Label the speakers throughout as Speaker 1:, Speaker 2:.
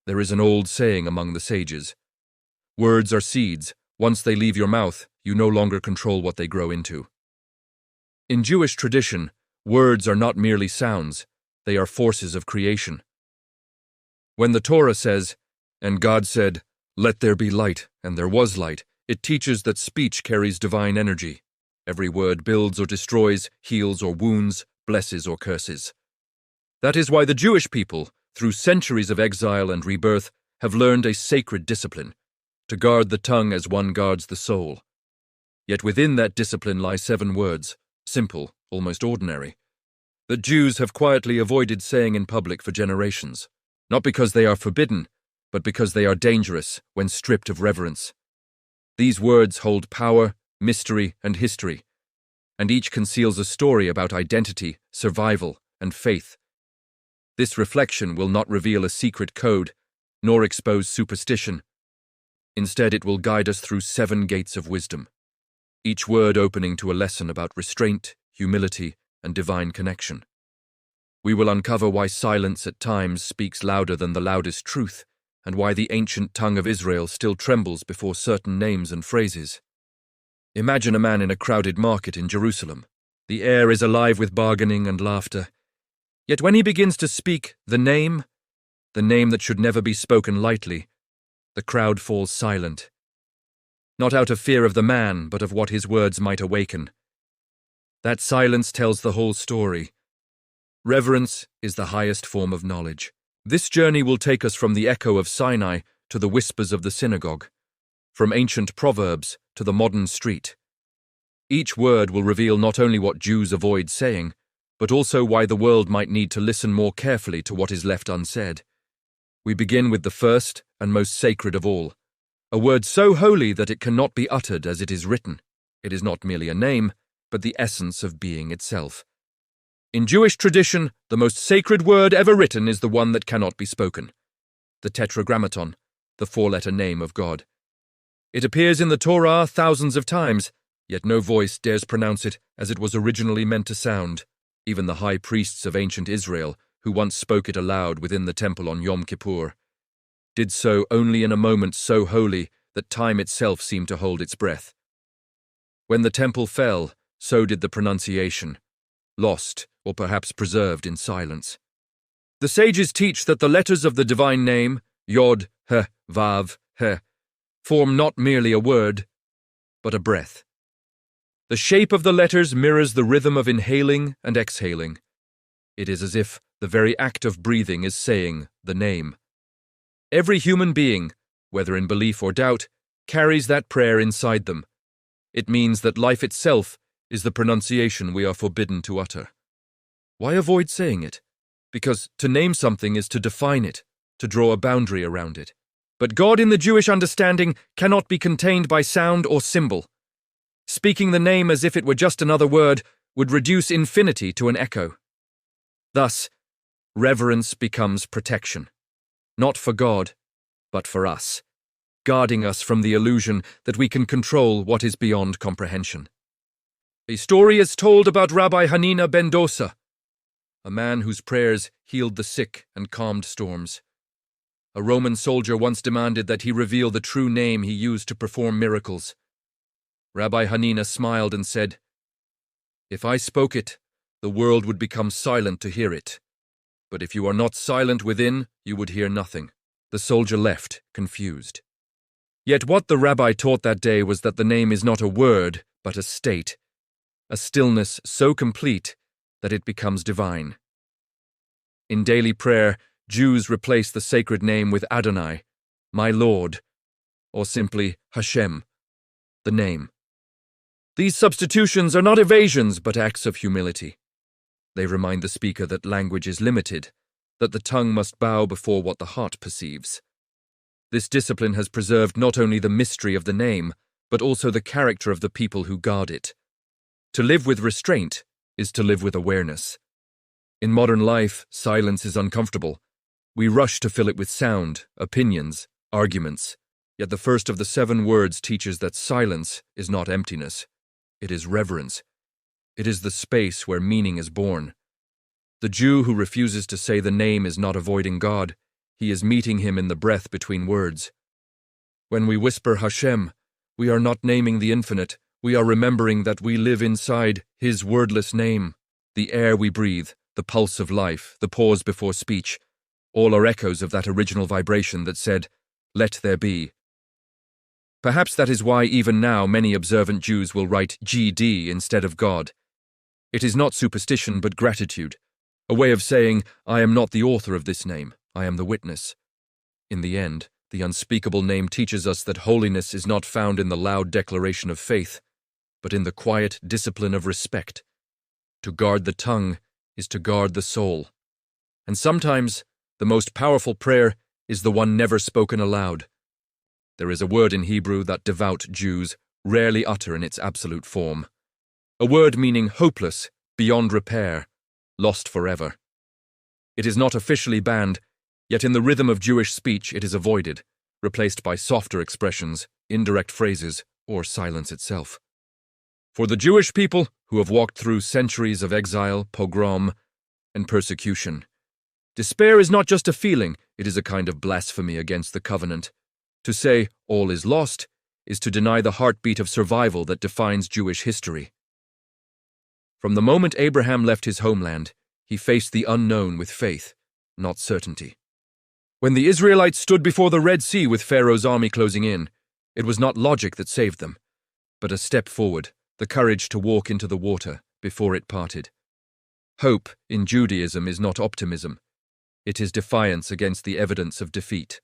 Speaker 1: There is an old saying among the sages. Words are seeds. Once they leave your mouth, you no longer control what they grow into. In Jewish tradition, words are not merely sounds, they are forces of creation. When the Torah says, "And God said, 'Let there be light,' and there was light," it teaches that speech carries divine energy. Every word builds or destroys, heals or wounds, blesses or curses. That is why the Jewish people, through centuries of exile and rebirth, have learned a sacred discipline, to guard the tongue as one guards the soul. Yet within that discipline lie 7 words, simple, almost ordinary, that Jews have quietly avoided saying in public for generations, not because they are forbidden, but because they are dangerous when stripped of reverence. These words hold power, mystery, and history, and each conceals a story about identity, survival, and faith. This reflection will not reveal a secret code, nor expose superstition. Instead, it will guide us through 7 gates of wisdom, each word opening to a lesson about restraint, humility, and divine connection. We will uncover why silence at times speaks louder than the loudest truth, and why the ancient tongue of Israel still trembles before certain names and phrases. Imagine a man in a crowded market in Jerusalem. The air is alive with bargaining and laughter. Yet when he begins to speak the name that should never be spoken lightly, the crowd falls silent. Not out of fear of the man, but of what his words might awaken. That silence tells the whole story. Reverence is the highest form of knowledge. This journey will take us from the echo of Sinai to the whispers of the synagogue, from ancient proverbs to the modern street. Each word will reveal not only what Jews avoid saying, but also why the world might need to listen more carefully to what is left unsaid. We begin with the first and most sacred of all, a word so holy that it cannot be uttered as it is written. It is not merely a name, but the essence of being itself. In Jewish tradition, the most sacred word ever written is the one that cannot be spoken, the Tetragrammaton, the 4-letter name of God. It appears in the Torah thousands of times, yet no voice dares pronounce it as it was originally meant to sound. Even the high priests of ancient Israel, who once spoke it aloud within the temple on Yom Kippur, did so only in a moment so holy that time itself seemed to hold its breath. When the temple fell, so did the pronunciation, lost or perhaps preserved in silence. The sages teach that the letters of the divine name, Yod, He, Vav, He, form not merely a word, but a breath. The shape of the letters mirrors the rhythm of inhaling and exhaling. It is as if the very act of breathing is saying the name. Every human being, whether in belief or doubt, carries that prayer inside them. It means that life itself is the pronunciation we are forbidden to utter. Why avoid saying it? Because to name something is to define it, to draw a boundary around it. But God in the Jewish understanding cannot be contained by sound or symbol. Speaking the name as if it were just another word would reduce infinity to an echo. Thus, reverence becomes protection, not for God, but for us, guarding us from the illusion that we can control what is beyond comprehension. A story is told about Rabbi Hanina ben Dosa, a man whose prayers healed the sick and calmed storms. A Roman soldier once demanded that he reveal the true name he used to perform miracles. Rabbi Hanina smiled and said, "If I spoke it, the world would become silent to hear it. But if you are not silent within, you would hear nothing." The soldier left, confused. Yet what the rabbi taught that day was that the name is not a word, but a state, a stillness so complete that it becomes divine. In daily prayer, Jews replace the sacred name with Adonai, my Lord, or simply Hashem, the name. These substitutions are not evasions but acts of humility. They remind the speaker that language is limited, that the tongue must bow before what the heart perceives. This discipline has preserved not only the mystery of the name, but also the character of the people who guard it. To live with restraint is to live with awareness. In modern life, silence is uncomfortable. We rush to fill it with sound, opinions, arguments. Yet the first of the 7 words teaches that silence is not emptiness. It is reverence. It is the space where meaning is born. The Jew who refuses to say the name is not avoiding God. he is meeting him in the breath between words. When we whisper Hashem, we are not naming the infinite, we are remembering that we live inside his wordless name. The air we breathe, the pulse of life, the pause before speech, all are echoes of that original vibration that said, "Let there be." Perhaps that is why even now many observant Jews will write GD instead of God. It is not superstition but gratitude, a way of saying, I am not the author of this name, I am the witness. In the end, the unspeakable name teaches us that holiness is not found in the loud declaration of faith, but in the quiet discipline of respect. To guard the tongue is to guard the soul. And sometimes, the most powerful prayer is the one never spoken aloud. There is a word in Hebrew that devout Jews rarely utter in its absolute form. A word meaning hopeless, beyond repair, lost forever. It is not officially banned, yet in the rhythm of Jewish speech it is avoided, replaced by softer expressions, indirect phrases, or silence itself. For the Jewish people who have walked through centuries of exile, pogrom, and persecution, despair is not just a feeling, it is a kind of blasphemy against the covenant. To say all is lost is to deny the heartbeat of survival that defines Jewish history. From the moment Abraham left his homeland, he faced the unknown with faith, not certainty. When the Israelites stood before the Red Sea with Pharaoh's army closing in, it was not logic that saved them, but a step forward, the courage to walk into the water before it parted. Hope in Judaism is not optimism. It is defiance against the evidence of defeat.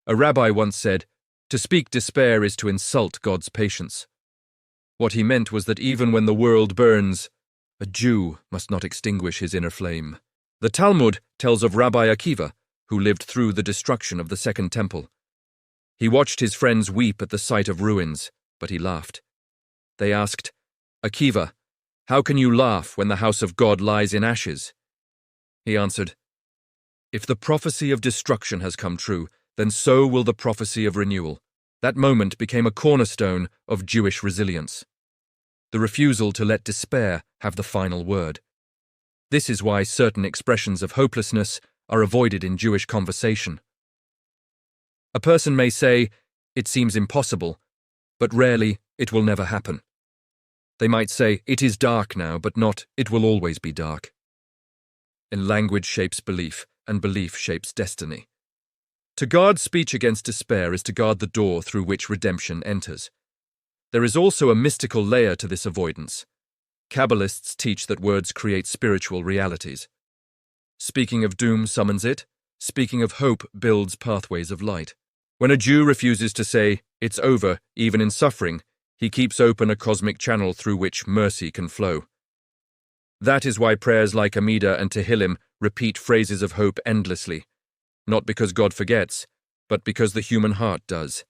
Speaker 1: A rabbi once said, "To speak despair is to insult God's patience." What he meant was that even when the world burns, a Jew must not extinguish his inner flame. The Talmud tells of Rabbi Akiva, who lived through the destruction of the Second Temple. He watched his friends weep at the sight of ruins, but he laughed. They asked, "Akiva, how can you laugh when the house of God lies in ashes?" He answered, "If the prophecy of destruction has come true, then so will the prophecy of renewal." That moment became a cornerstone of Jewish resilience. The refusal to let despair have the final word. This is why certain expressions of hopelessness are avoided in Jewish conversation. A person may say, "It seems impossible," but rarely, "It will never happen." They might say, "It is dark now," but not, "It will always be dark." And language shapes belief, and belief shapes destiny. To guard speech against despair is to guard the door through which redemption enters. There is also a mystical layer to this avoidance. Kabbalists teach that words create spiritual realities. Speaking of doom summons it. Speaking of hope builds pathways of light. When a Jew refuses to say, "It's over," even in suffering, he keeps open a cosmic channel through which mercy can flow. That is why prayers like Amidah and Tehillim repeat phrases of hope endlessly. Not because God forgets, but because the human heart does.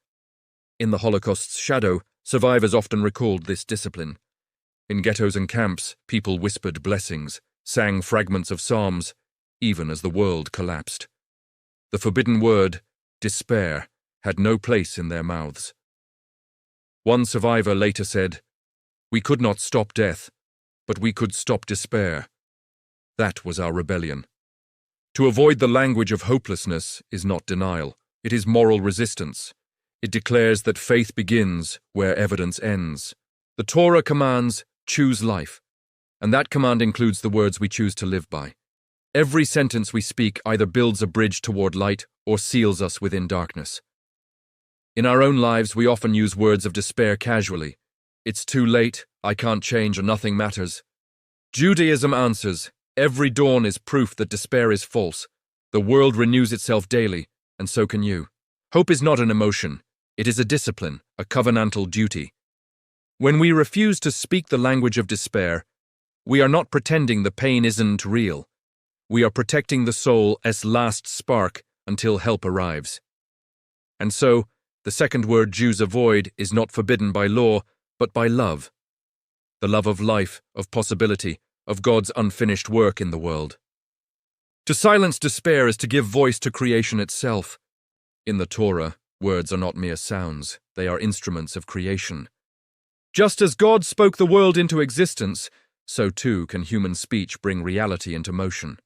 Speaker 1: In the Holocaust's shadow, survivors often recalled this discipline. In ghettos and camps, people whispered blessings, sang fragments of psalms, even as the world collapsed. The forbidden word, despair, had no place in their mouths. One survivor later said, "We could not stop death, but we could stop despair. That was our rebellion." To avoid the language of hopelessness is not denial, it is moral resistance. It declares that faith begins where evidence ends. The Torah commands, "Choose life," and that command includes the words we choose to live by. Every sentence we speak either builds a bridge toward light or seals us within darkness. In our own lives, we often use words of despair casually. "It's too late, I can't change, or nothing matters." Judaism answers, every dawn is proof that despair is false. The world renews itself daily, and so can you. Hope is not an emotion. It is a discipline, a covenantal duty. When we refuse to speak the language of despair, we are not pretending the pain isn't real. We are protecting the soul as last spark until help arrives. And so, the second word Jews avoid is not forbidden by law, but by love. The love of life, of possibility, of God's unfinished work in the world. To silence despair is to give voice to creation itself. In the Torah, words are not mere sounds, they are instruments of creation. Just as God spoke the world into existence, so too can human speech bring reality into motion.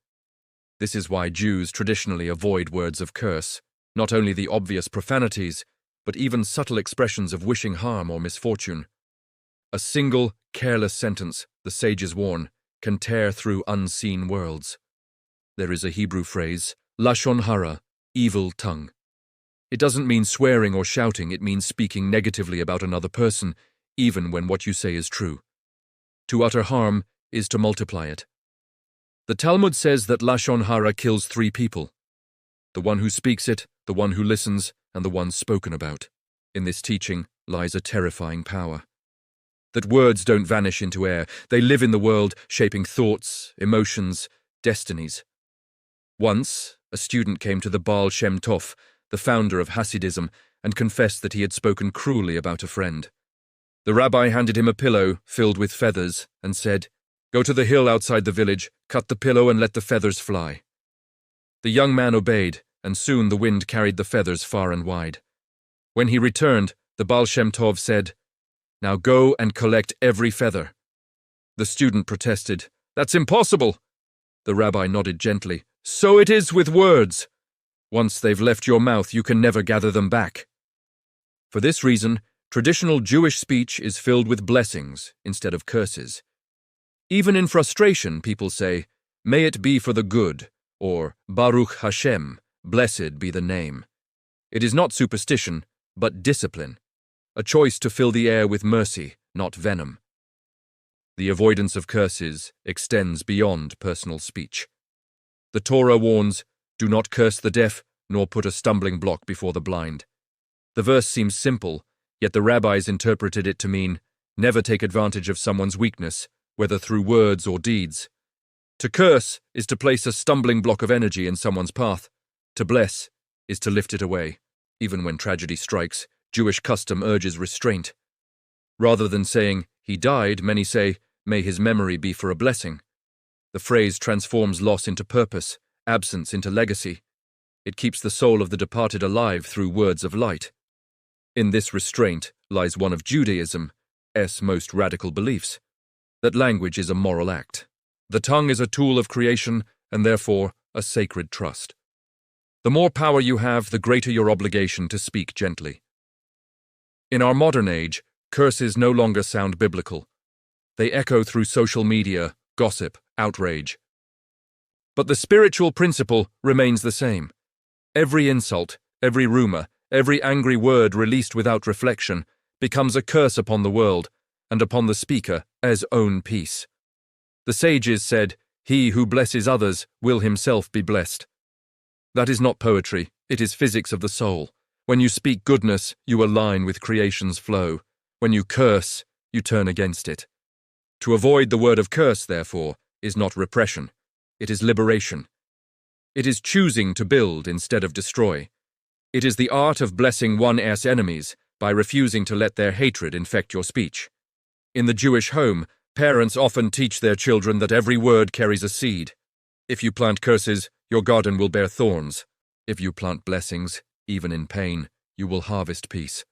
Speaker 1: This is why Jews traditionally avoid words of curse, not only the obvious profanities, but even subtle expressions of wishing harm or misfortune. A single, careless sentence, the sages warn, can tear through unseen worlds. There is a Hebrew phrase, lashon hara, evil tongue. It doesn't mean swearing or shouting, it means speaking negatively about another person, even when what you say is true. To utter harm is to multiply it. The Talmud says that lashon hara kills 3 people: the one who speaks it, the one who listens, and the one spoken about. In this teaching lies a terrifying power. That words don't vanish into air, they live in the world, shaping thoughts, emotions, destinies. Once, a student came to the Baal Shem Tov, the founder of Hasidism, and confessed that he had spoken cruelly about a friend. The rabbi handed him a pillow filled with feathers and said, "Go to the hill outside the village, cut the pillow and let the feathers fly." The young man obeyed, and soon the wind carried the feathers far and wide. When he returned, the Baal Shem Tov said, "Now go and collect every feather." The student protested, "That's impossible." The rabbi nodded gently, "So it is with words. Once they've left your mouth, you can never gather them back." For this reason, traditional Jewish speech is filled with blessings instead of curses. Even in frustration, people say, "May it be for the good," or Baruch Hashem, blessed be the name. It is not superstition, but discipline, a choice to fill the air with mercy, not venom. The avoidance of curses extends beyond personal speech. The Torah warns, "Do not curse the deaf, nor put a stumbling block before the blind." The verse seems simple, yet the rabbis interpreted it to mean, never take advantage of someone's weakness, whether through words or deeds. To curse is to place a stumbling block of energy in someone's path. To bless is to lift it away. Even when tragedy strikes, Jewish custom urges restraint. Rather than saying, "He died," many say, "May his memory be for a blessing." The phrase transforms loss into purpose, absence into legacy. It keeps the soul of the departed alive through words of light. In this restraint lies one of Judaism's most radical beliefs, that language is a moral act. The tongue is a tool of creation and therefore a sacred trust. The more power you have, the greater your obligation to speak gently. In our modern age, curses no longer sound biblical. They echo through social media, gossip, outrage. But the spiritual principle remains the same. Every insult, every rumor, every angry word released without reflection becomes a curse upon the world and upon the speaker as own peace. The sages said, "He who blesses others will himself be blessed." That is not poetry, it is physics of the soul. When you speak goodness, you align with creation's flow. When you curse, you turn against it. To avoid the word of curse, therefore, is not repression. It is liberation. It is choosing to build instead of destroy. It is the art of blessing one's enemies by refusing to let their hatred infect your speech. In the Jewish home, parents often teach their children that every word carries a seed. If you plant curses, your garden will bear thorns. If you plant blessings, even in pain, you will harvest peace.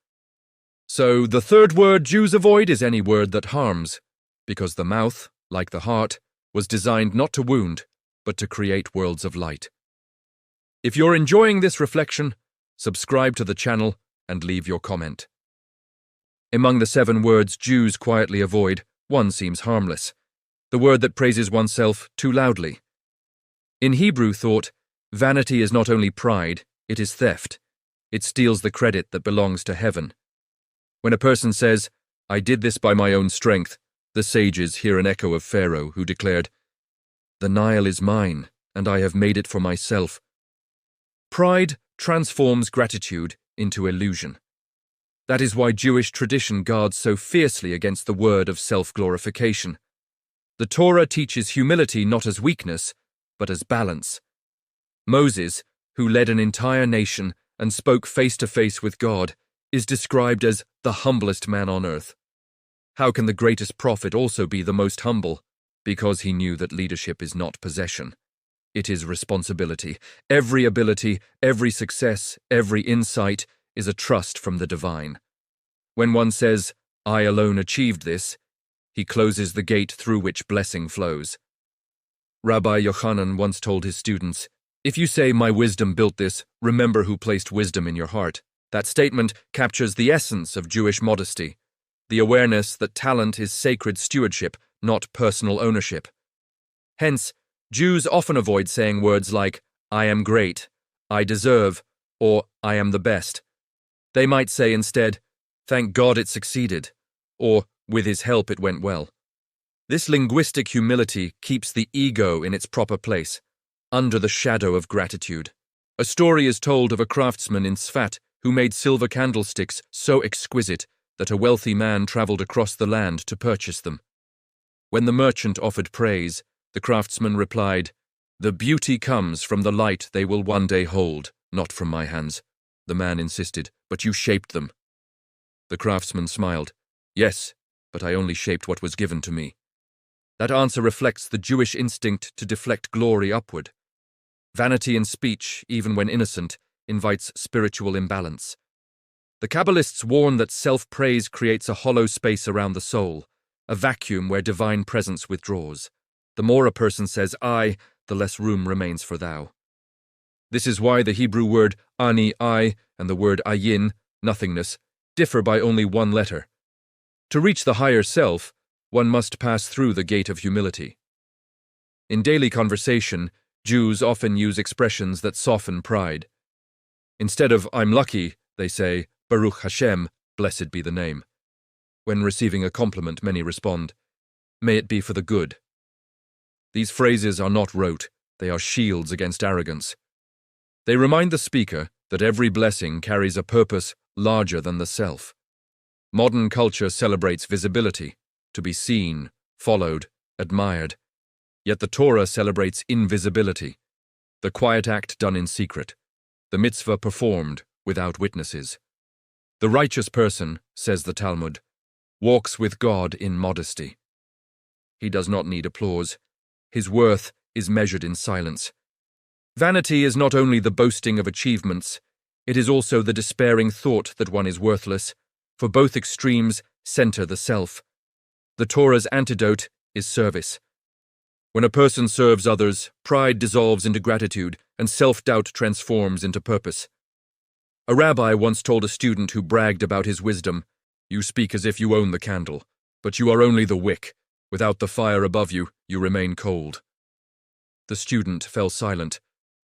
Speaker 1: So, the third word Jews avoid is any word that harms, because the mouth, like the heart, was designed not to wound, but to create worlds of light. If you're enjoying this reflection, subscribe to the channel and leave your comment. Among the 7 words Jews quietly avoid, one seems harmless: the word that praises oneself too loudly. In Hebrew thought, vanity is not only pride, it is theft. It steals the credit that belongs to heaven. When a person says, "I did this by my own strength," the sages hear an echo of Pharaoh, who declared, "The Nile is mine, and I have made it for myself." Pride transforms gratitude into illusion. That is why Jewish tradition guards so fiercely against the word of self-glorification. The Torah teaches humility not as weakness, but as balance. Moses, who led an entire nation and spoke face-to-face with God, is described as the humblest man on earth. How can the greatest prophet also be the most humble? Because he knew that leadership is not possession. It is responsibility. Every ability, every success, every insight is a trust from the divine. When one says, "I alone achieved this," he closes the gate through which blessing flows. Rabbi Yochanan once told his students, "If you say, 'My wisdom built this,' remember who placed wisdom in your heart." That statement captures the essence of Jewish modesty, the awareness that talent is sacred stewardship, not personal ownership. Hence, Jews often avoid saying words like, "I am great," "I deserve," or "I am the best." They might say instead, "Thank God it succeeded," or "With his help it went well." This linguistic humility keeps the ego in its proper place, under the shadow of gratitude. A story is told of a craftsman in Sfat who made silver candlesticks so exquisite that a wealthy man traveled across the land to purchase them. When the merchant offered praise, the craftsman replied, "The beauty comes from the light they will one day hold, not from my hands." The man insisted, "But you shaped them." The craftsman smiled, "Yes, but I only shaped what was given to me." That answer reflects the Jewish instinct to deflect glory upward. Vanity in speech, even when innocent, invites spiritual imbalance. The Kabbalists warn that self-praise creates a hollow space around the soul, a vacuum where divine presence withdraws. The more a person says "I," the less room remains for thou. This is why the Hebrew word ani, I, and the word ayin, nothingness, differ by only one letter. To reach the higher self, one must pass through the gate of humility. In daily conversation, Jews often use expressions that soften pride. Instead of "I'm lucky," they say, "Baruch Hashem, blessed be the name." When receiving a compliment, many respond, "May it be for the good." These phrases are not rote, they are shields against arrogance. They remind the speaker that every blessing carries a purpose larger than the self. Modern culture celebrates visibility, to be seen, followed, admired. Yet the Torah celebrates invisibility, the quiet act done in secret, the mitzvah performed without witnesses. The righteous person, says the Talmud, walks with God in modesty. He does not need applause. His worth is measured in silence. Vanity is not only the boasting of achievements, it is also the despairing thought that one is worthless, for both extremes center the self. The Torah's antidote is service. When a person serves others, pride dissolves into gratitude, and self-doubt transforms into purpose. A rabbi once told a student who bragged about his wisdom, "You speak as if you own the candle, but you are only the wick. Without the fire above you, you remain cold." The student fell silent,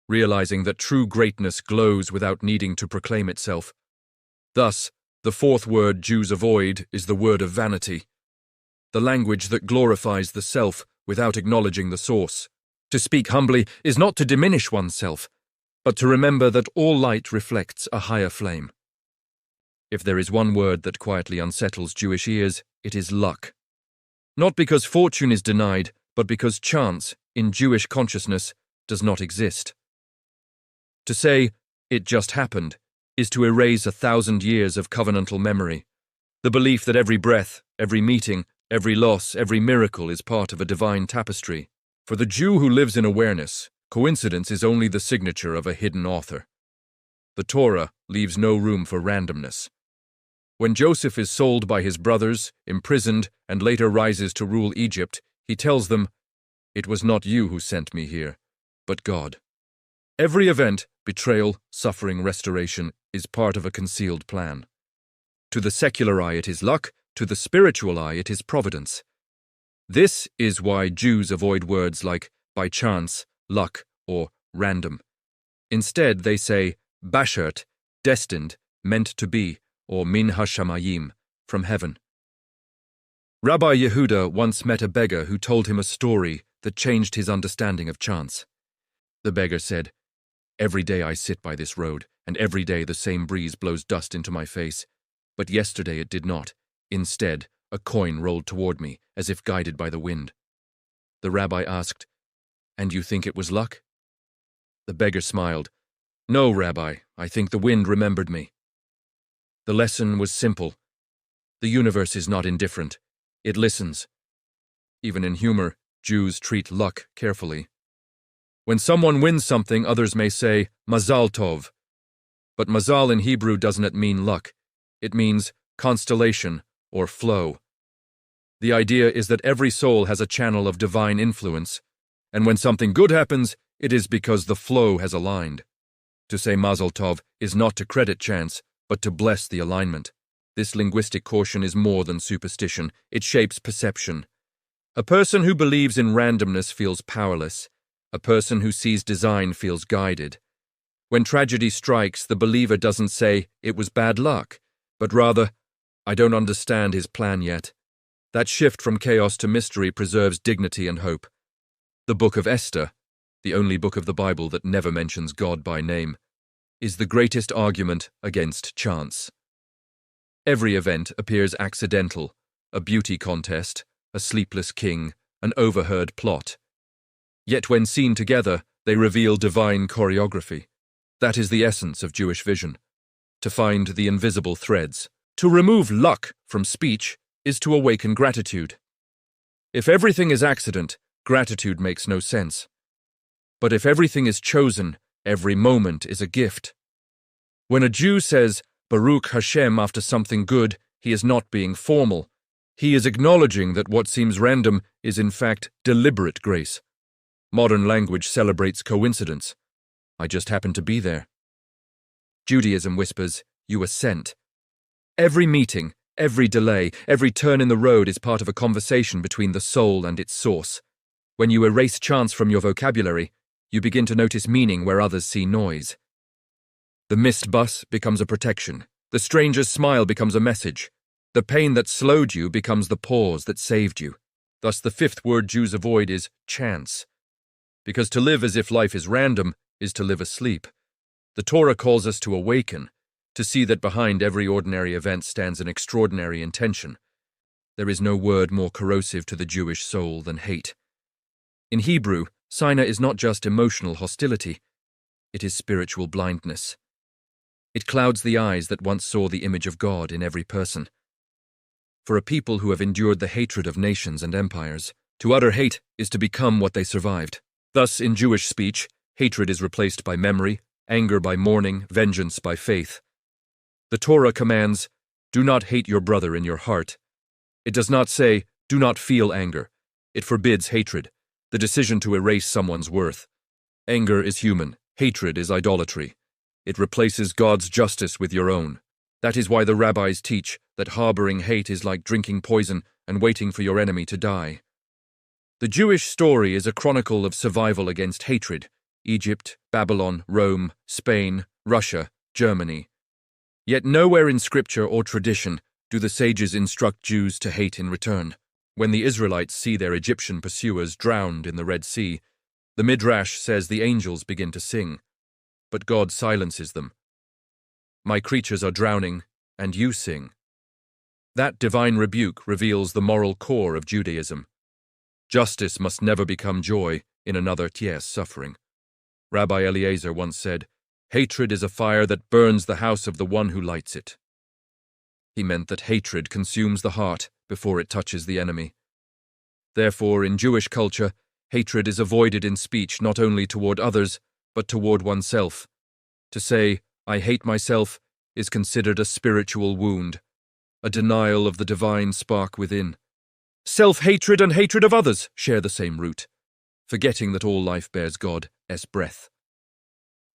Speaker 1: realizing that true greatness glows without needing to proclaim itself. Thus, the fourth word Jews avoid is the word of vanity, the language that glorifies the self without acknowledging the source. To speak humbly is not to diminish oneself, but to remember that all light reflects a higher flame. If there is one word that quietly unsettles Jewish ears, it is luck. Not because fortune is denied, but because chance, in Jewish consciousness, does not exist. To say, "It just happened," is to erase 1,000 years of covenantal memory, the belief that every breath, every meeting, every loss, every miracle is part of a divine tapestry. For the Jew who lives in awareness, coincidence is only the signature of a hidden author. The Torah leaves no room for randomness. When Joseph is sold by his brothers, imprisoned, and later rises to rule Egypt, he tells them, "It was not you who sent me here, but God." Every event, betrayal, suffering, restoration, is part of a concealed plan. To the secular eye it is luck, to the spiritual eye it is providence. This is why Jews avoid words like by chance, luck, or random. Instead, they say bashert, destined, meant to be, or min hashamayim, from heaven. Rabbi Yehuda once met a beggar who told him a story that changed his understanding of chance. The beggar said, "Every day I sit by this road, and every day the same breeze blows dust into my face. But yesterday it did not. Instead, a coin rolled toward me, as if guided by the wind." The rabbi asked, "And you think it was luck?" The beggar smiled. "No, Rabbi, I think the wind remembered me." The lesson was simple. The universe is not indifferent. It listens. Even in humor, Jews treat luck carefully. When someone wins something, others may say, "Mazal tov." But mazal in Hebrew doesn't mean luck. It means constellation or flow. The idea is that every soul has a channel of divine influence, And when something good happens, it is because the flow has aligned. To say Mazel Tov is not to credit chance, but to bless the alignment. This linguistic caution is more than superstition. It shapes perception. A person who believes in randomness feels powerless. A person who sees design feels guided. When tragedy strikes, the believer doesn't say, "It was bad luck," but rather, "I don't understand his plan yet." That shift from chaos to mystery preserves dignity and hope. The book of Esther, the only book of the Bible that never mentions God by name, is the greatest argument against chance. Every event appears accidental, a beauty contest, a sleepless king, an overheard plot. Yet when seen together, they reveal divine choreography. That is the essence of Jewish vision. To find the invisible threads. To remove luck from speech is to awaken gratitude. If everything is accident, gratitude makes no sense. But if everything is chosen, every moment is a gift. When a Jew says, Baruch Hashem after something good, he is not being formal. He is acknowledging that what seems random is in fact deliberate grace. Modern language celebrates coincidence. I just happened to be there. Judaism whispers, you were sent. Every meeting, every delay, every turn in the road is part of a conversation between the soul and its source. When you erase chance from your vocabulary, you begin to notice meaning where others see noise. The missed bus becomes a protection. The stranger's smile becomes a message. The pain that slowed you becomes the pause that saved you. Thus the fifth word Jews avoid is chance. Because to live as if life is random is to live asleep. The Torah calls us to awaken, to see that behind every ordinary event stands an extraordinary intention. There is no word more corrosive to the Jewish soul than hate. In Hebrew, Sinah is not just emotional hostility, it is spiritual blindness. It clouds the eyes that once saw the image of God in every person. For a people who have endured the hatred of nations and empires, to utter hate is to become what they survived. Thus, in Jewish speech, hatred is replaced by memory, anger by mourning, vengeance by faith. The Torah commands, do not hate your brother in your heart. It does not say, do not feel anger. It forbids hatred, the decision to erase someone's worth. Anger is human, hatred is idolatry. It replaces God's justice with your own. That is why the rabbis teach that harboring hate is like drinking poison and waiting for your enemy to die. The Jewish story is a chronicle of survival against hatred. Egypt, Babylon, Rome, Spain, Russia, Germany. Yet nowhere in scripture or tradition do the sages instruct Jews to hate in return. When the Israelites see their Egyptian pursuers drowned in the Red Sea, the Midrash says the angels begin to sing, but God silences them. My creatures are drowning, and you sing. That divine rebuke reveals the moral core of Judaism. Justice must never become joy in another tier's suffering. Rabbi Eliezer once said, hatred is a fire that burns the house of the one who lights it. He meant that hatred consumes the heart before it touches the enemy. Therefore, in Jewish culture, hatred is avoided in speech not only toward others, but toward oneself. To say, I hate myself, is considered a spiritual wound, a denial of the divine spark within. Self-hatred and hatred of others share the same root, forgetting that all life bears God's breath.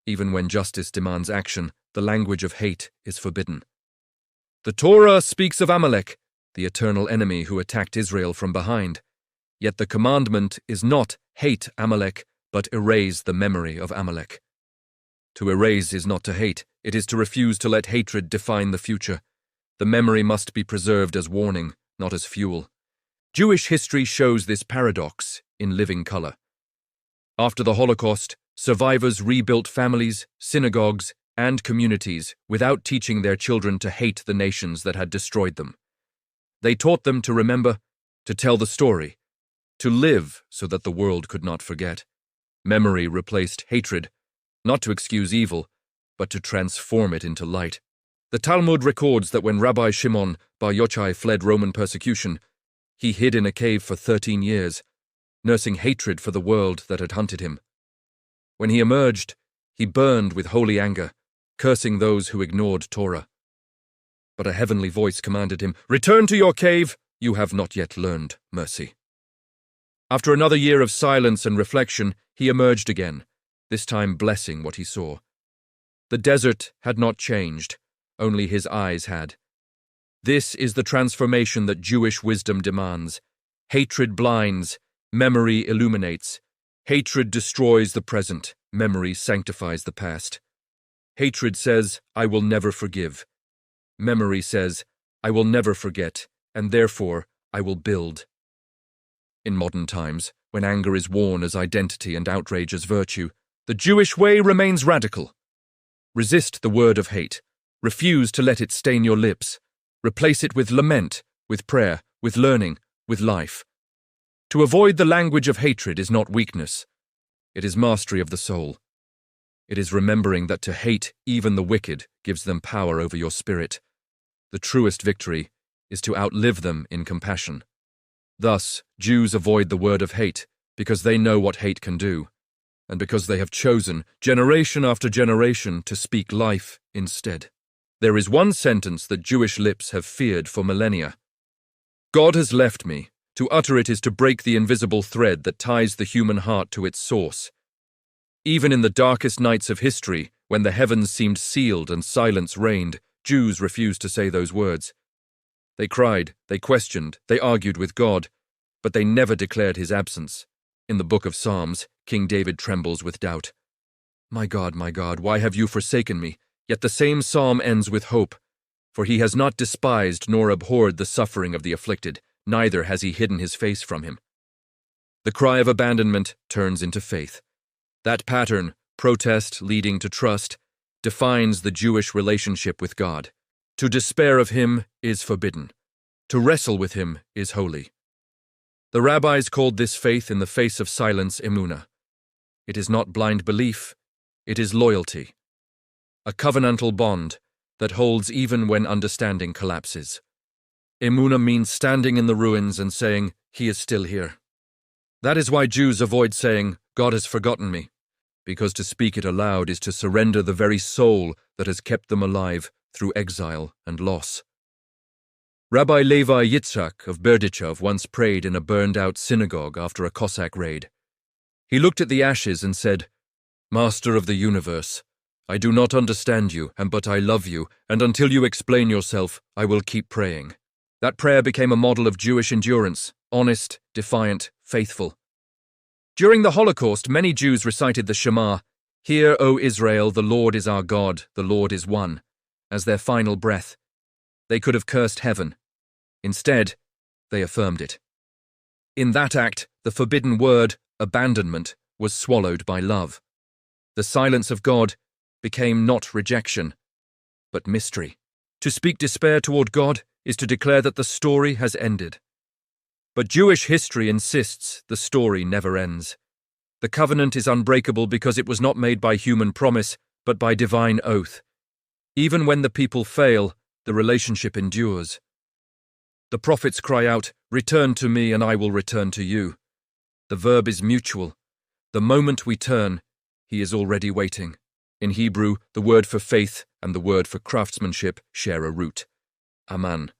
Speaker 1: Even when justice demands action, the language of hate is forbidden. The Torah speaks of Amalek, the eternal enemy who attacked Israel from behind. Yet the commandment is not hate Amalek, but erase the memory of Amalek. To erase is not to hate, it is to refuse to let hatred define the future. The memory must be preserved as warning, not as fuel. Jewish history shows this paradox in living color. After the Holocaust, survivors rebuilt families, synagogues, and communities without teaching their children to hate the nations that had destroyed them. They taught them to remember, to tell the story, to live so that the world could not forget. Memory replaced hatred, not to excuse evil, but to transform it into light. The Talmud records that when Rabbi Shimon bar Yochai fled Roman persecution, he hid in a cave for 13 years, nursing hatred for the world that had hunted him. When he emerged, he burned with holy anger, cursing those who ignored Torah. But a heavenly voice commanded him, return to your cave, you have not yet learned mercy. After another year of silence and reflection, he emerged again, this time blessing what he saw. The desert had not changed, only his eyes had. This is the transformation that Jewish wisdom demands. Hatred blinds, memory illuminates. Hatred destroys the present, memory sanctifies the past. Hatred says, I will never forgive. Memory says, I will never forget, and therefore I will build. In modern times, when anger is worn as identity and outrage as virtue, the Jewish way remains radical. Resist the word of hate. Refuse to let it stain your lips. Replace it with lament, with prayer, with learning, with life. To avoid the language of hatred is not weakness. It is mastery of the soul. It is remembering that to hate even the wicked gives them power over your spirit. The truest victory is to outlive them in compassion. Thus, Jews avoid the word of hate because they know what hate can do, and because they have chosen, generation after generation, to speak life instead. There is one sentence that Jewish lips have feared for millennia. God has left me. To utter it is to break the invisible thread that ties the human heart to its source. Even in the darkest nights of history, when the heavens seemed sealed and silence reigned, Jews refused to say those words. They cried, they questioned, they argued with God, but they never declared his absence. In the book of Psalms, King David trembles with doubt. My God, why have you forsaken me? Yet the same psalm ends with hope. For he has not despised nor abhorred the suffering of the afflicted, neither has he hidden his face from him. The cry of abandonment turns into faith. That pattern, protest leading to trust, defines the Jewish relationship with God. To despair of him is forbidden. To wrestle with him is holy. The rabbis called this faith in the face of silence emunah. It is not blind belief, it is loyalty. A covenantal bond that holds even when understanding collapses. Emunah means standing in the ruins and saying, he is still here. That is why Jews avoid saying, God has forgotten me, because to speak it aloud is to surrender the very soul that has kept them alive through exile and loss. Rabbi Levi Yitzhak of Berdichov once prayed in a burned-out synagogue after a Cossack raid. He looked at the ashes and said, Master of the universe, I do not understand you, but I love you, and until you explain yourself, I will keep praying. That prayer became a model of Jewish endurance, honest, defiant, faithful. During the Holocaust, many Jews recited the Shema, Hear, O Israel, the Lord is our God, the Lord is one, as their final breath. They could have cursed heaven. Instead, they affirmed it. In that act, the forbidden word, abandonment, was swallowed by love. The silence of God became not rejection, but mystery. To speak despair toward God is to declare that the story has ended. But Jewish history insists the story never ends. The covenant is unbreakable because it was not made by human promise, but by divine oath. Even when the people fail, the relationship endures. The prophets cry out, Return to me and I will return to you. The verb is mutual. The moment we turn, he is already waiting. In Hebrew, the word for faith and the word for craftsmanship share a root. Aman.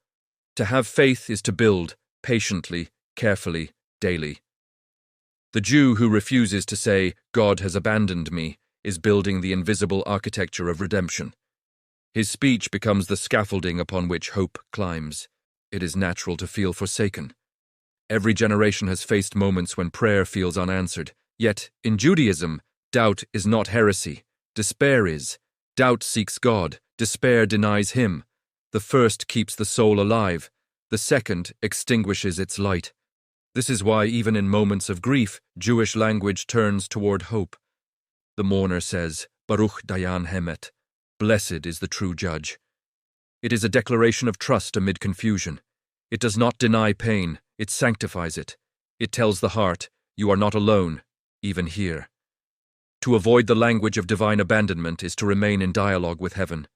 Speaker 1: To have faith is to build, patiently, carefully, daily. The Jew who refuses to say, God has abandoned me, is building the invisible architecture of redemption. His speech becomes the scaffolding upon which hope climbs. It is natural to feel forsaken. Every generation has faced moments when prayer feels unanswered. Yet, in Judaism, doubt is not heresy. Despair is. Doubt seeks God. Despair denies him. The first keeps the soul alive. The second extinguishes its light. This is why, even in moments of grief, Jewish language turns toward hope. The mourner says, Baruch Dayan Hemet. Blessed is the true judge. It is a declaration of trust amid confusion. It does not deny pain, it sanctifies it. It tells the heart, you are not alone, even here. To avoid the language of divine abandonment is to remain in dialogue with heaven.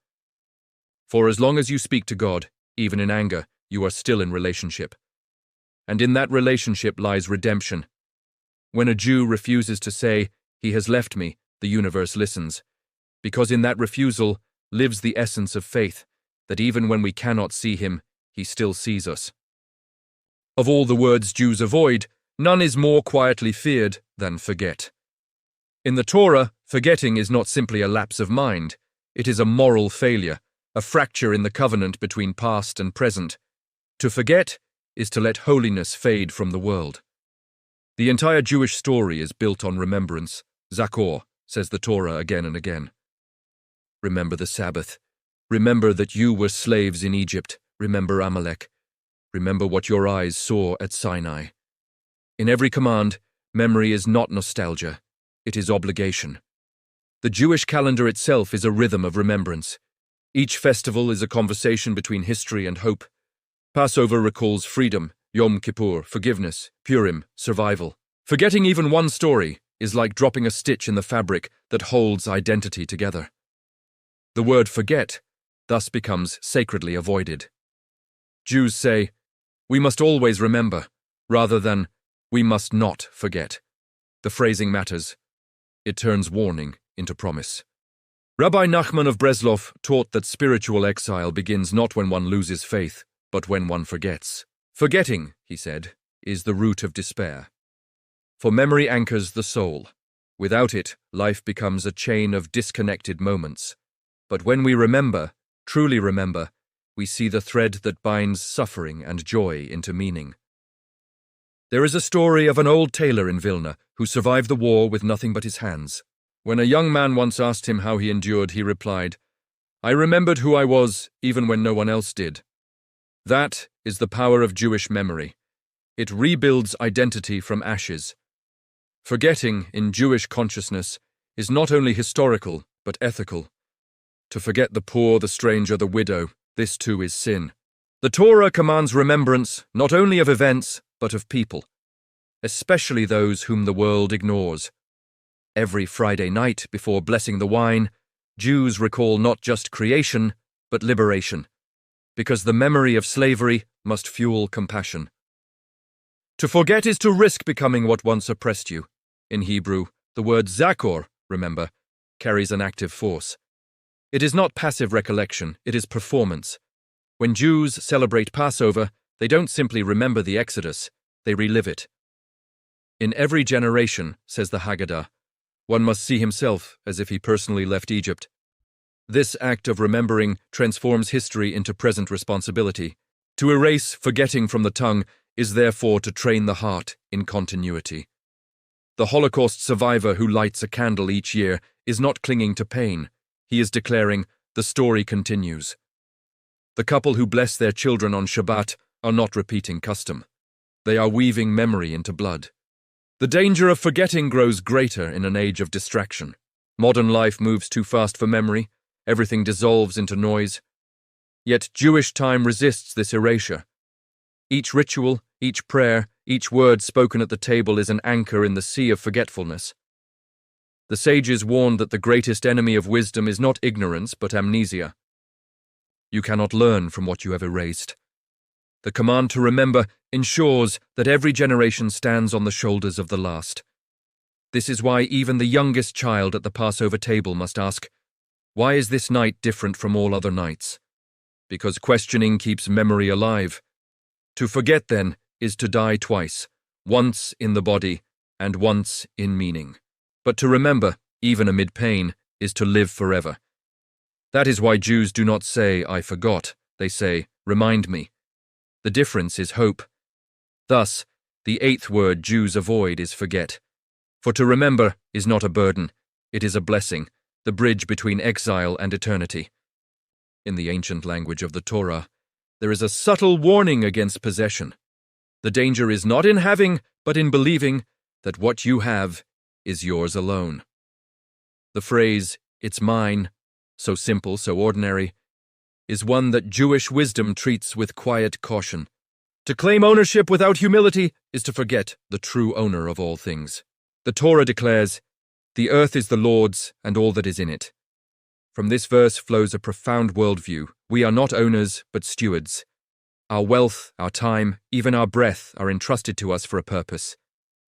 Speaker 1: For as long as you speak to God, even in anger, you are still in relationship. And in that relationship lies redemption. When a Jew refuses to say, He has left me, the universe listens. Because in that refusal lives the essence of faith, that even when we cannot see him, he still sees us. Of all the words Jews avoid, none is more quietly feared than forget. In the Torah, forgetting is not simply a lapse of mind. It is a moral failure, a fracture in the covenant between past and present. To forget is to let holiness fade from the world. The entire Jewish story is built on remembrance. Zakor, says the Torah again and again. Remember the Sabbath. Remember that you were slaves in Egypt. Remember Amalek. Remember what your eyes saw at Sinai. In every command, memory is not nostalgia. It is obligation. The Jewish calendar itself is a rhythm of remembrance. Each festival is a conversation between history and hope. Passover recalls freedom, Yom Kippur, forgiveness, Purim, survival. Forgetting even one story is like dropping a stitch in the fabric that holds identity together. The word forget thus becomes sacredly avoided. Jews say, "We must always remember," rather than, "We must not forget." The phrasing matters. It turns warning into promise. Rabbi Nachman of Breslov taught that spiritual exile begins not when one loses faith, but when one forgets. Forgetting, he said, is the root of despair. For memory anchors the soul. Without it, life becomes a chain of disconnected moments. But when we remember, truly remember, we see the thread that binds suffering and joy into meaning. There is a story of an old tailor in Vilna who survived the war with nothing but his hands. When a young man once asked him how he endured, he replied, "I remembered who I was even when no one else did." That is the power of Jewish memory. It rebuilds identity from ashes. Forgetting, in Jewish consciousness, is not only historical, but ethical. To forget the poor, the stranger, the widow, this too is sin. The Torah commands remembrance not only of events, but of people, especially those whom the world ignores. Every Friday night, before blessing the wine, Jews recall not just creation, but liberation, because the memory of slavery must fuel compassion. To forget is to risk becoming what once oppressed you. In Hebrew, the word zakor, remember, carries an active force. It is not passive recollection, it is performance. When Jews celebrate Passover, they don't simply remember the Exodus, they relive it. In every generation, says the Haggadah, one must see himself as if he personally left Egypt. This act of remembering transforms history into present responsibility. To erase forgetting from the tongue is therefore to train the heart in continuity. The Holocaust survivor who lights a candle each year is not clinging to pain. He is declaring, "The story continues." The couple who bless their children on Shabbat are not repeating custom. They are weaving memory into blood. The danger of forgetting grows greater in an age of distraction. Modern life moves too fast for memory. Everything dissolves into noise. Yet Jewish time resists this erasure. Each ritual, each prayer, each word spoken at the table is an anchor in the sea of forgetfulness. The sages warned that the greatest enemy of wisdom is not ignorance, but amnesia. You cannot learn from what you have erased. The command to remember ensures that every generation stands on the shoulders of the last. This is why even the youngest child at the Passover table must ask, "Why is this night different from all other nights?" Because questioning keeps memory alive. To forget, then, is to die twice, once in the body and once in meaning. But to remember, even amid pain, is to live forever. That is why Jews do not say, "I forgot." They say, "Remind me." The difference is hope. Thus, the eighth word Jews avoid is forget. For to remember is not a burden, it is a blessing, the bridge between exile and eternity. In the ancient language of the Torah, there is a subtle warning against possession. The danger is not in having, but in believing that what you have is yours alone. The phrase, "It's mine," so simple, so ordinary, is one that Jewish wisdom treats with quiet caution. To claim ownership without humility is to forget the true owner of all things. The Torah declares, "The earth is the Lord's and all that is in it." From this verse flows a profound worldview. We are not owners, but stewards. Our wealth, our time, even our breath are entrusted to us for a purpose.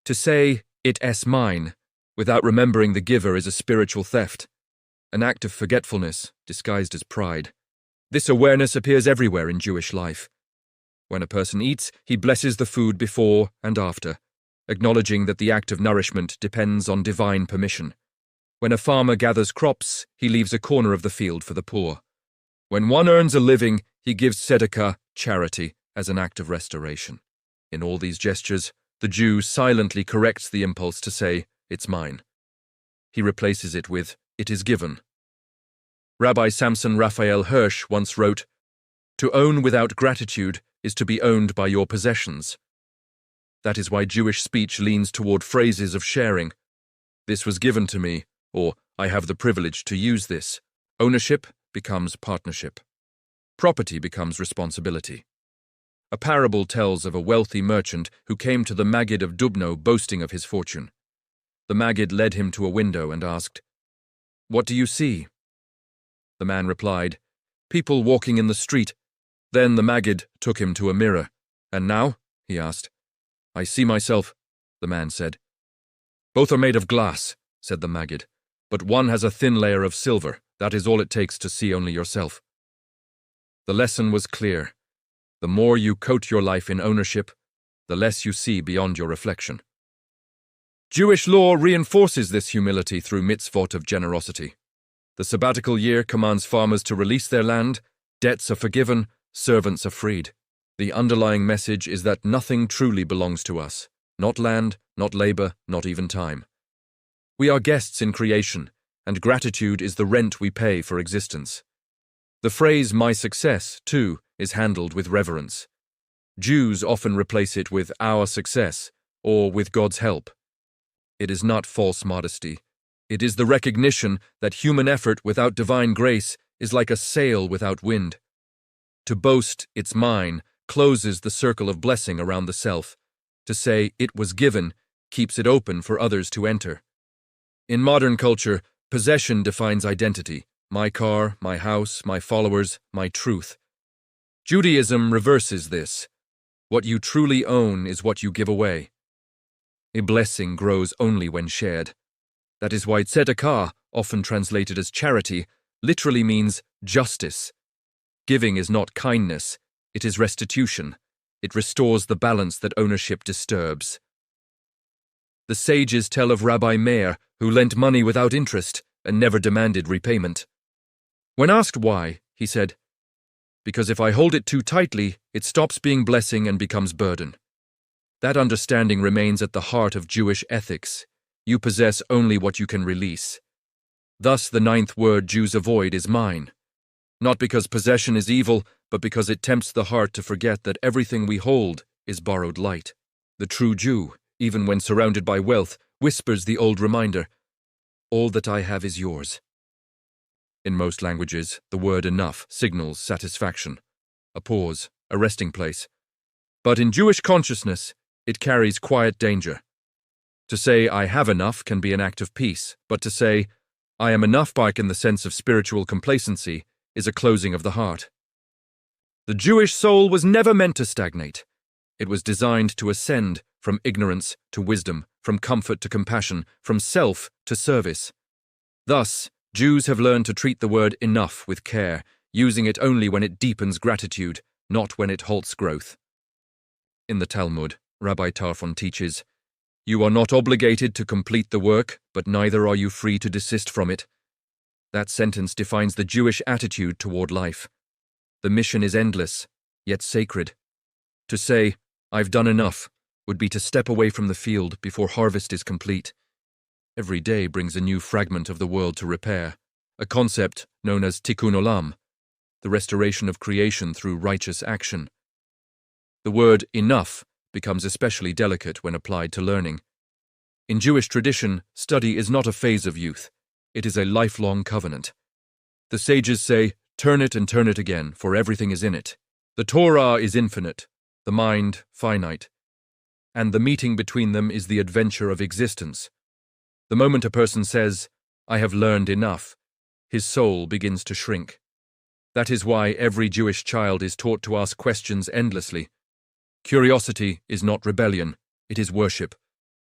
Speaker 1: To say, "It is mine," without remembering the giver is a spiritual theft, an act of forgetfulness disguised as pride. This awareness appears everywhere in Jewish life. When a person eats, he blesses the food before and after. acknowledging that the act of nourishment depends on divine permission. When a farmer gathers crops, he leaves a corner of the field for the poor. When one earns a living, he gives tzedakah, charity, as an act of restoration. In all these gestures, the Jew silently corrects the impulse to say, "It's mine." He replaces it with, "It is given." Rabbi Samson Raphael Hirsch once wrote, "To own without gratitude is to be owned by your possessions." That is why Jewish speech leans toward phrases of sharing. "This was given to me," or "I have the privilege to use this." Ownership becomes partnership. Property becomes responsibility. A parable tells of a wealthy merchant who came to the Maggid of Dubno boasting of his fortune. The Maggid led him to a window and asked, "What do you see?" The man replied, "People walking in the street." Then the Maggid took him to a mirror. "And now?" he asked. "I see myself," the man said. "Both are made of glass," said the Maggid, "but one has a thin layer of silver. That is all it takes to see only yourself." The lesson was clear. The more you coat your life in ownership, the less you see beyond your reflection. Jewish law reinforces this humility through mitzvot of generosity. The sabbatical year commands farmers to release their land, debts are forgiven, servants are freed. The underlying message is that nothing truly belongs to us, not land, not labor, not even time. We are guests in creation, and gratitude is the rent we pay for existence. The phrase "my success," too, is handled with reverence. Jews often replace it with "our success" or "with God's help." It is not false modesty. It is the recognition that human effort without divine grace is like a sail without wind. To boast, "It's mine," closes the circle of blessing around the self. To say, "It was given," keeps it open for others to enter. In modern culture, possession defines identity. My car, my house, my followers, my truth. Judaism reverses this. What you truly own is what you give away. A blessing grows only when shared. That is why tzedakah, often translated as charity, literally means justice. Giving is not kindness, it is restitution. It restores the balance that ownership disturbs. The sages tell of Rabbi Meir, who lent money without interest and never demanded repayment. When asked why, he said, "Because if I hold it too tightly, it stops being blessing and becomes burden." That understanding remains at the heart of Jewish ethics. You possess only what you can release. Thus, the ninth word Jews avoid is mine. Not because possession is evil, but because it tempts the heart to forget that everything we hold is borrowed light. The true Jew, even when surrounded by wealth, whispers the old reminder, "All that I have is yours." In most languages, the word enough signals satisfaction, a pause, a resting place. But in Jewish consciousness, it carries quiet danger. To say "I have enough" can be an act of peace, but to say "I am enough" back in the sense of spiritual complacency is a closing of the heart. The Jewish soul was never meant to stagnate. It was designed to ascend from ignorance to wisdom, from comfort to compassion, from self to service. Thus, Jews have learned to treat the word enough with care, using it only when it deepens gratitude, not when it halts growth. In the Talmud, Rabbi Tarfon teaches, "You are not obligated to complete the work, but neither are you free to desist from it." That sentence defines the Jewish attitude toward life. The mission is endless, yet sacred. To say, "I've done enough," would be to step away from the field before harvest is complete. Every day brings a new fragment of the world to repair, a concept known as tikkun olam, the restoration of creation through righteous action. The word enough becomes especially delicate when applied to learning. In Jewish tradition, study is not a phase of youth. It is a lifelong covenant. The sages say, "Turn it and turn it again, for everything is in it." The Torah is infinite, the mind finite, and the meeting between them is the adventure of existence. The moment a person says, "I have learned enough," his soul begins to shrink. That is why every Jewish child is taught to ask questions endlessly. Curiosity is not rebellion, it is worship.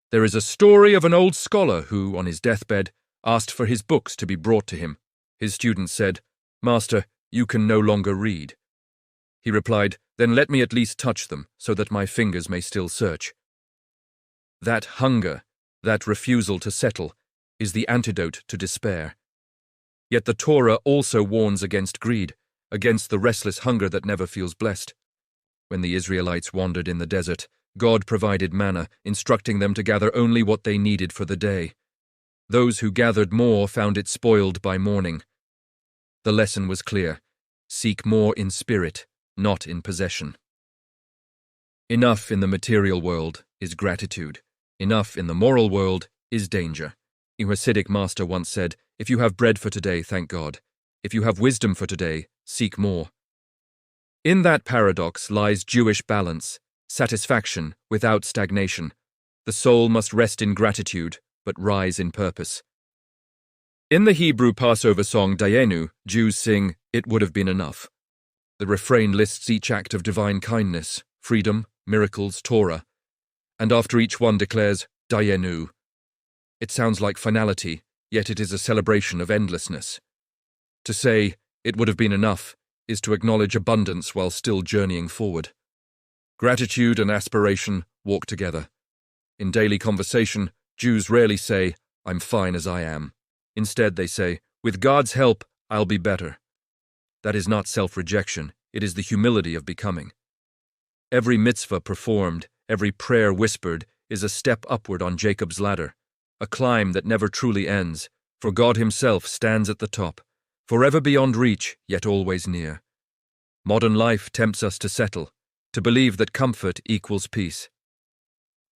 Speaker 1: There is a story of an old scholar who, on his deathbed, asked for his books to be brought to him. His students said, "Master, you can no longer read." He replied, "Then let me at least touch them, so that my fingers may still search." That hunger, that refusal to settle, is the antidote to despair. Yet the Torah also warns against greed, against the restless hunger that never feels blessed. When the Israelites wandered in the desert, God provided manna, instructing them to gather only what they needed for the day. Those who gathered more found it spoiled by morning. The lesson was clear: seek more in spirit, not in possession. Enough in the material world is gratitude. Enough in the moral world is danger. A Hasidic master once said, "If you have bread for today, thank God. If you have wisdom for today, seek more." In that paradox lies Jewish balance, satisfaction without stagnation. The soul must rest in gratitude, but rise in purpose. In the Hebrew Passover song Dayenu, Jews sing, "It would have been enough." The refrain lists each act of divine kindness, freedom, miracles, Torah, and after each one declares, Dayenu. It sounds like finality, yet it is a celebration of endlessness. To say, "It would have been enough," is to acknowledge abundance while still journeying forward. Gratitude and aspiration walk together. In daily conversation, Jews rarely say, "I'm fine as I am." Instead, they say, "With God's help, I'll be better." That is not self-rejection, it is the humility of becoming. Every mitzvah performed, every prayer whispered, is a step upward on Jacob's ladder, a climb that never truly ends, for God himself stands at the top, forever beyond reach, yet always near. Modern life tempts us to settle, to believe that comfort equals peace.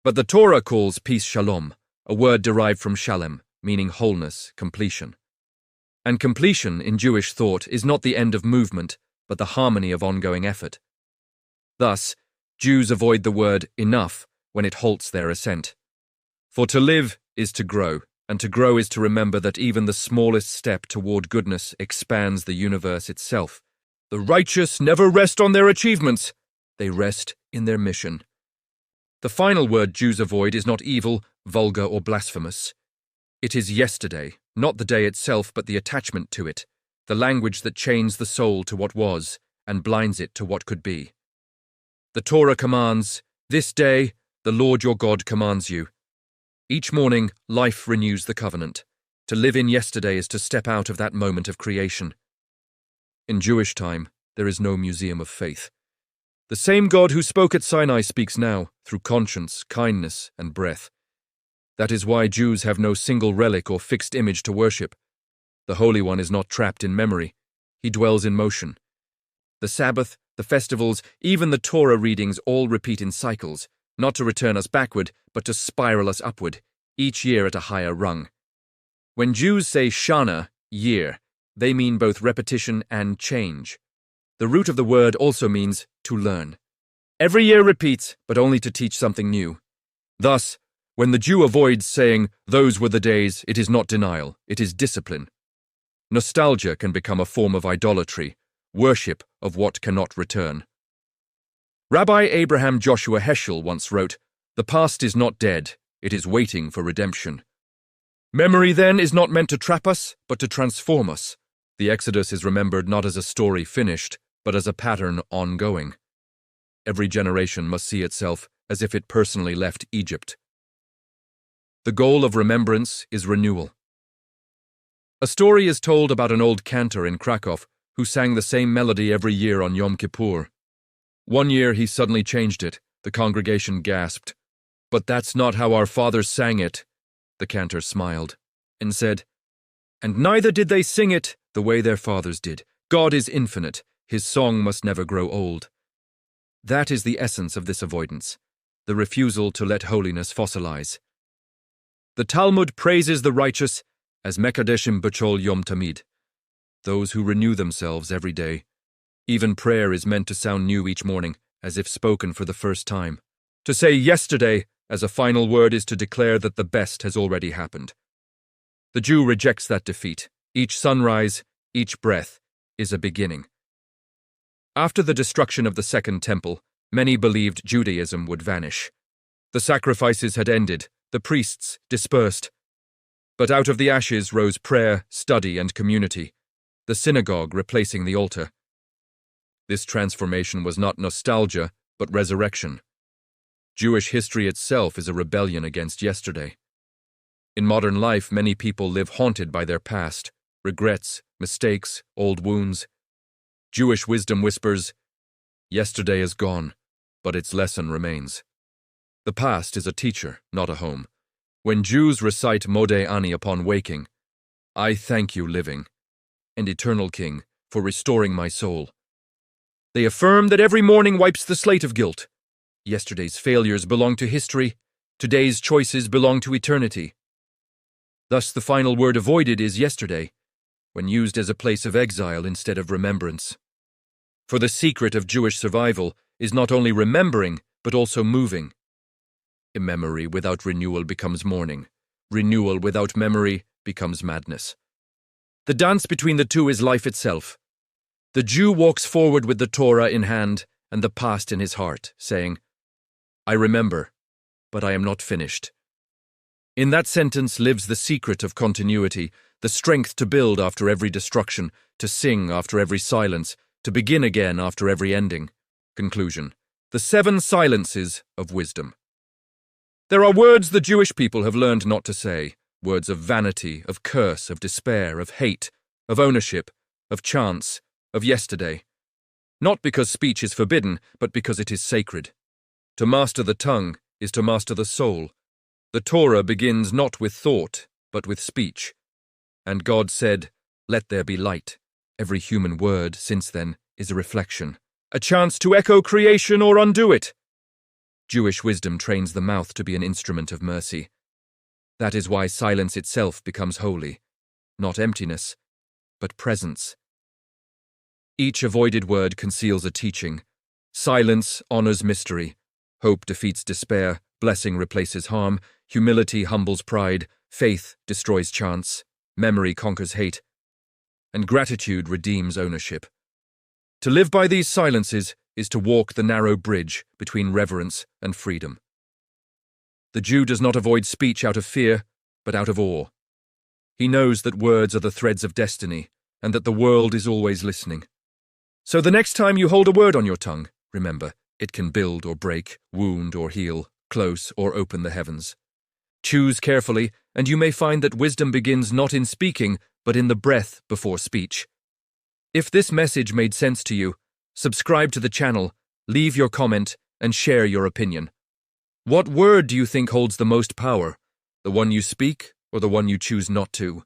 Speaker 1: But the Torah calls peace shalom, a word derived from shalem, meaning wholeness, completion. And completion in Jewish thought is not the end of movement, but the harmony of ongoing effort. Thus, Jews avoid the word enough when it halts their ascent. For to live is to grow, and to grow is to remember that even the smallest step toward goodness expands the universe itself. The righteous never rest on their achievements, they rest in their mission. The final word Jews avoid is not evil, vulgar, or blasphemous. It is yesterday, not the day itself, but the attachment to it, the language that chains the soul to what was and blinds it to what could be. The Torah commands, "This day the Lord your God commands you." Each morning, life renews the covenant. To live in yesterday is to step out of that moment of creation. In Jewish time, there is no museum of faith. The same God who spoke at Sinai speaks now, through conscience, kindness, and breath. That is why Jews have no single relic or fixed image to worship. The Holy One is not trapped in memory. He dwells in motion. The Sabbath, the festivals, even the Torah readings all repeat in cycles, not to return us backward, but to spiral us upward, each year at a higher rung. When Jews say Shana, year, they mean both repetition and change. The root of the word also means to learn. Every year repeats, but only to teach something new. Thus, when the Jew avoids saying, "Those were the days," it is not denial, it is discipline. Nostalgia can become a form of idolatry, worship of what cannot return. Rabbi Abraham Joshua Heschel once wrote, "The past is not dead, it is waiting for redemption." Memory, then, is not meant to trap us, but to transform us. The Exodus is remembered not as a story finished, but as a pattern ongoing. Every generation must see itself as if it personally left Egypt. The goal of remembrance is renewal. A story is told about an old cantor in Krakow who sang the same melody every year on Yom Kippur. One year he suddenly changed it. The congregation gasped. "But that's not how our fathers sang it." The cantor smiled and said, "And neither did they sing it the way their fathers did. God is infinite. His song must never grow old." That is the essence of this avoidance, the refusal to let holiness fossilize. The Talmud praises the righteous as Mekadeshim B'chol Yom Tamid, those who renew themselves every day. Even prayer is meant to sound new each morning, as if spoken for the first time. To say yesterday as a final word is to declare that the best has already happened. The Jew rejects that defeat. Each sunrise, each breath, is a beginning. After the destruction of the Second Temple, many believed Judaism would vanish. The sacrifices had ended, the priests dispersed. But out of the ashes rose prayer, study, and community, the synagogue replacing the altar. This transformation was not nostalgia, but resurrection. Jewish history itself is a rebellion against yesterday. In modern life, many people live haunted by their past, regrets, mistakes, old wounds. Jewish wisdom whispers, yesterday is gone, but its lesson remains. The past is a teacher, not a home. When Jews recite Modeh Ani upon waking, I thank you, living and eternal King, for restoring my soul. They affirm that every morning wipes the slate of guilt. Yesterday's failures belong to history, today's choices belong to eternity. Thus the final word avoided is yesterday, when used as a place of exile instead of remembrance. For the secret of Jewish survival is not only remembering, but also moving. A memory without renewal becomes mourning. Renewal without memory becomes madness. The dance between the two is life itself. The Jew walks forward with the Torah in hand and the past in his heart, saying, I remember, but I am not finished. In that sentence lives the secret of continuity, the strength to build after every destruction, to sing after every silence, to begin again after every ending. Conclusion. The 7 silences of wisdom. There are words the Jewish people have learned not to say, words of vanity, of curse, of despair, of hate, of ownership, of chance, of yesterday. Not because speech is forbidden, but because it is sacred. To master the tongue is to master the soul. The Torah begins not with thought, but with speech. And God said, let there be light. Every human word, since then, is a reflection, a chance to echo creation or undo it. Jewish wisdom trains the mouth to be an instrument of mercy. That is why silence itself becomes holy, not emptiness, but presence. Each avoided word conceals a teaching. Silence honors mystery. Hope defeats despair. Blessing replaces harm. Humility humbles pride. Faith destroys chance. Memory conquers hate. And gratitude redeems ownership. To live by these silences is to walk the narrow bridge between reverence and freedom. The Jew does not avoid speech out of fear, but out of awe. He knows that words are the threads of destiny, and that the world is always listening. So the next time you hold a word on your tongue, remember, it can build or break, wound or heal, close or open the heavens. Choose carefully, and you may find that wisdom begins not in speaking, but in the breath before speech. If this message made sense to you, subscribe to the channel, leave your comment, and share your opinion. What word do you think holds the most power? The one you speak, or the one you choose not to?